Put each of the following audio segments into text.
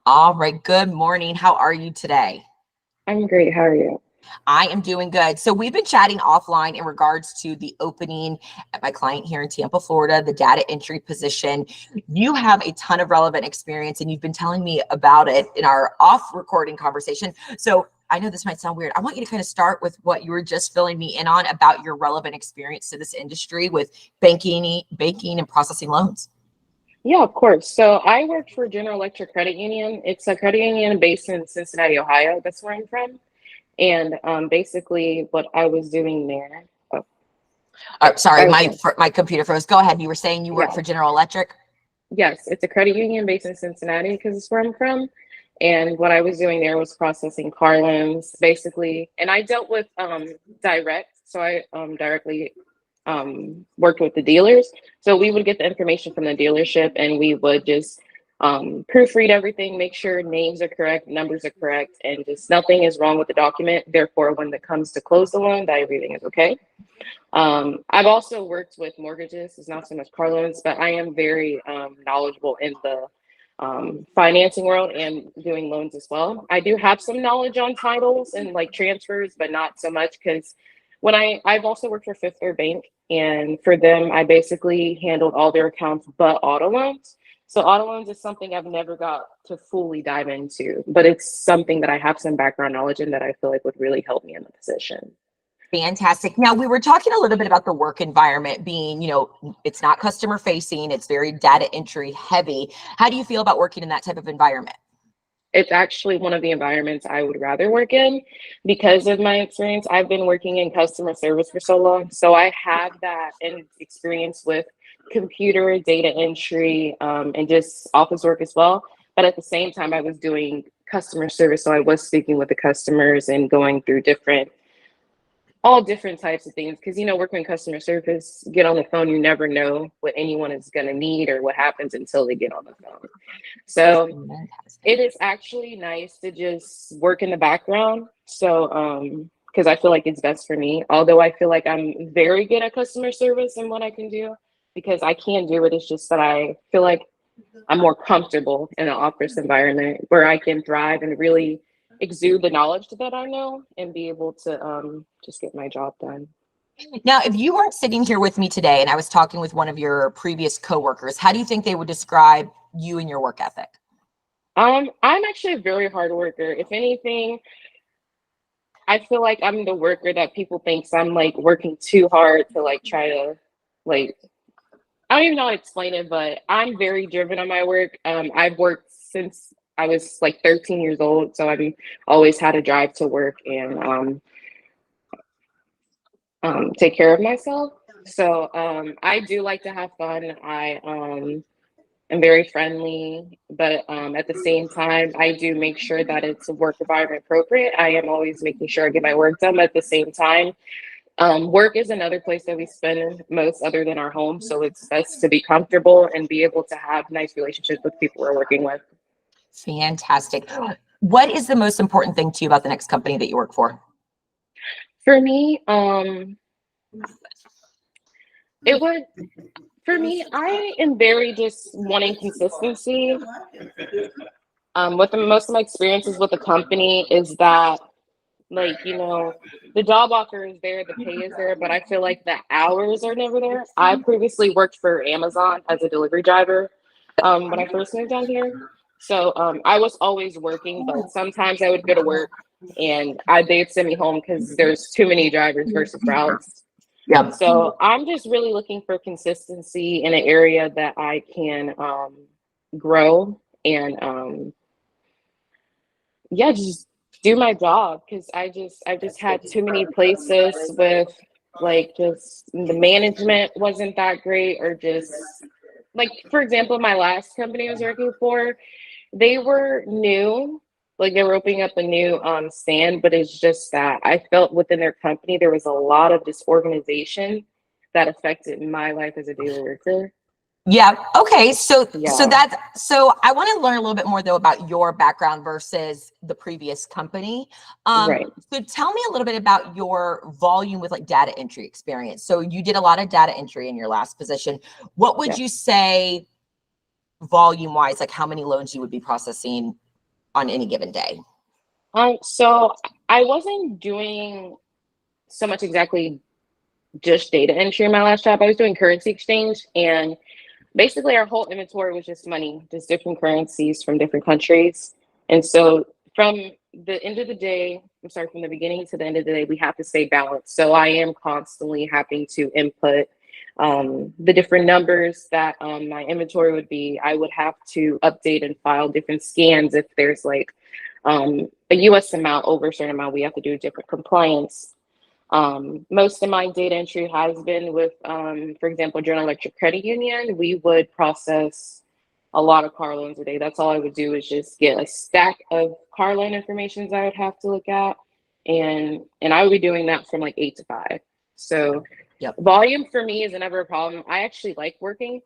All right. Good morning. How are you today? I'm great. How are you? I am doing good. So we've been chatting offline in regards to the opening at my client here in Tampa, Florida, the data entry position. You have a ton of relevant experience and you've been telling me about it in our off recording conversation. So I know this might sound weird. I want you to kind of start with what you were just filling me in on about your relevant experience to this industry with banking and processing loans. Yeah, of course. So I worked for General Electric Credit Union. It's a credit union based in Cincinnati, Ohio. That's where I'm from. And basically, what I was doing there. Oh, Sorry, my okay. my computer froze. Go ahead. You were saying you work Yeah. for General Electric. Yes, it's a credit union based in Cincinnati because it's where I'm from. And what I was doing there was processing car loans, basically. And I dealt with direct, so I directly worked with the dealers. So we would get the information from the dealership, and we would just proofread everything, make sure names are correct, numbers are correct, and just nothing is wrong with the document. Therefore, when it comes to close the loan, that everything is okay. I've also worked with mortgages. It's not so much car loans, but I am very knowledgeable in the financing world and doing loans as well. I do have some knowledge on titles and like transfers, but not so much because I've also worked for Fifth Third Bank, and for them, I basically handled all their accounts but auto loans. So auto loans is something I've never got to fully dive into, but it's something that I have some background knowledge in that I feel like would really help me in the position. Fantastic. Now, we were talking a little bit about the work environment being, it's not customer facing, it's very data entry heavy. How do you feel about working in that type of environment? It's actually one of the environments I would rather work in because of my experience. I've been working in customer service for so long. So I have that experience with computer data entry and just office work as well. But at the same time, I was doing customer service. So I was speaking with the customers and going through all different types of things because working in customer service, get on the phone, you never know what anyone is going to need or what happens until they get on the phone. So Fantastic. it is actually nice to just work in the background. So because I feel like it's best for me, although I feel like I'm very good at customer service and what I can do because I can do it. It's just that I feel like I'm more comfortable in an office environment where I can thrive and really exude the knowledge that I know and be able to just get my job done. Now, if you weren't sitting here with me today and I was talking with one of your previous coworkers, how do you think they would describe you and your work ethic? I'm actually a very hard worker. If anything, I feel like I'm the worker that people thinks I'm like working too hard to like try to like I don't even know how to explain it, but I'm very driven on my work. I've worked since I was like 13 years old, so I've always had a drive to work and take care of myself. So I do like to have fun. I am very friendly, but at the same time, I do make sure that it's work environment appropriate. I am always making sure I get my work done, but at the same time, work is another place that we spend most other than our home. So it's best to be comfortable and be able to have nice relationships with people we're working with. Fantastic. What is the most important thing to you about the next company that you work for? For me, it would, for me, I am very just wanting consistency. What the most of my experiences with the company is that like the job offer is there, the pay is there, but I feel like the hours are never there. I previously worked for Amazon as a delivery driver when I first moved down here, so I was always working, but sometimes I would go to work and they'd send me home because there's too many drivers versus routes. Yep. So I'm just really looking for consistency in an area that I can grow and yeah, just do my job because I just had too many places with like just the management wasn't that great or just like for example my last company I was working for, they were new, like they were opening up a new stand, but it's just that I felt within their company there was a lot of disorganization that affected my life as a daily worker. Yeah. Okay. So Yeah. I want to learn a little bit more though about your background versus the previous company. Right. So tell me a little bit about your volume with like data entry experience. So you did a lot of data entry in your last position. What would Yeah. you say volume wise, like how many loans you would be processing on any given day? So I wasn't doing so much exactly just data entry in my last job. I was doing currency exchange, and basically our whole inventory was just money, just different currencies from different countries. And so from the end of the day, I'm sorry, from the beginning to the end of the day, we have to stay balanced. So I am constantly having to input the different numbers that my inventory would be. I would have to update and file different scans if there's like a US amount over a certain amount, we have to do different compliance. Most of my data entry has been with, for example, General Electric Credit Union. We would process a lot of car loans a day. That's all I would do is just get a stack of car loan information I would have to look at. And I would be doing that from like 8 to 5. So Yep. volume for me is never a problem. I actually like working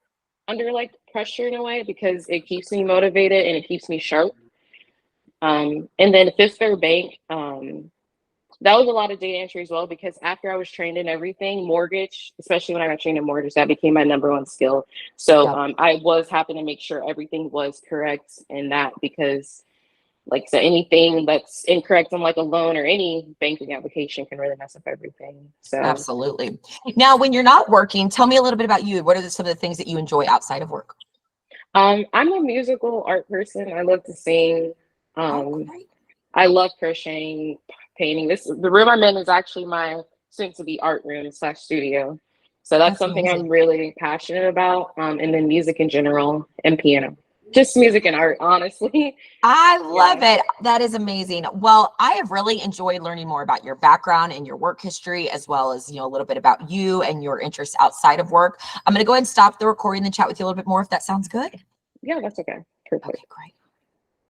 under like pressure in a way because it keeps me motivated and it keeps me sharp. And then Fifth Third Bank, that was a lot of data entry as well, because after I was trained in everything, mortgage, especially when I got trained in mortgage, that became my number one skill. So Yep. I was having to make sure everything was correct in that, because like so anything that's incorrect on like a loan or any banking application can really mess up everything. So Absolutely. Now, when you're not working, tell me a little bit about you. What are some of the things that you enjoy outside of work? I'm a musical art person. I love to sing. Oh, Um, great. I love crocheting, painting. The room I'm in is actually my soon-to-be art room slash studio. So that's That's something I'm amazing. really passionate about. And then music in general and piano. Just music and art, honestly. I Yeah. love it. That is amazing. Well, I have really enjoyed learning more about your background and your work history, as well as, a little bit about you and your interests outside of work. I'm going to go ahead and stop the recording and chat with you a little bit more if that sounds good. Yeah, that's okay. Perfect. Okay, great.